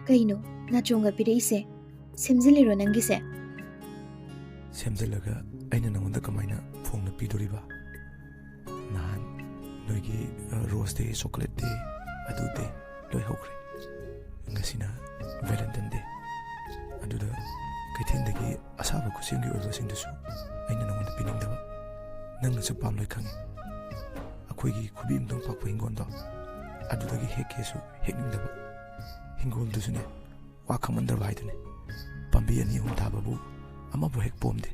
Kaino, nachonga pireise. Semziliro nangise. Semzilaga aina nangonda kamaina phongna pidoriba. Nahan noigi rose day, chocolate day, adu day, loi hokre. Ngasina Valentine day. Aduda kaithindagi asaba kusingi oiba singdasu aina nangonda piningdaba. Nangna su pam loi khangi. Akoigi khubi mdong pakpa hingon do. Adudagi hekkesu hekningdaba. Hingol dusune wa khamandar baidune. Pambi ani hum thababu amabu hek pomde.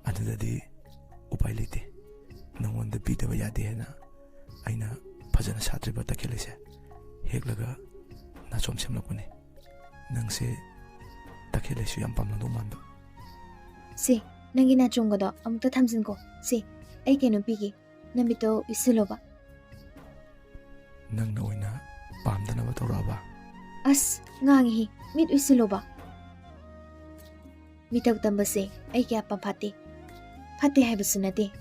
Adudadi upai lete. Nangonda pidaba yade hena aina phajana satriba takhelese. Heklaga nachom semlakune. Nangse takhelese yam pamlando manda. Si, nangi nachonga do amukta thamjin ko. Si, ai keno pigi. Namito isiloba. Nangna oina pamdanaba toraba. As, ngangi mit isiloba. Mitaw tambase ay kaya pampati. Pati hai basunade.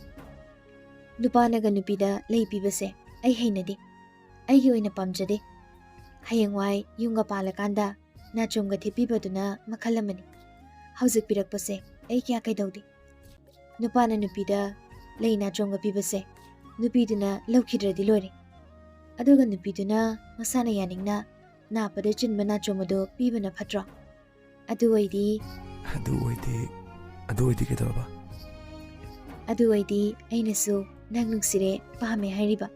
Lupa naga nupida lay pibase ay hainade. Ay oina pamjade. Hayangwai yunga palakanda na chomga thipiba duna makalamani. Hauzik pirakpase ay kaya kay dawdi. Lupa na nupida lay na chomga pibase. Nupiduna lawkidradi lori. Aduga nupiduna masana yaningna na pada chinba na chomado piba na patra. Adu oidi kaya ba? Adu oidi ay nasu nang nungsire pahame hariba.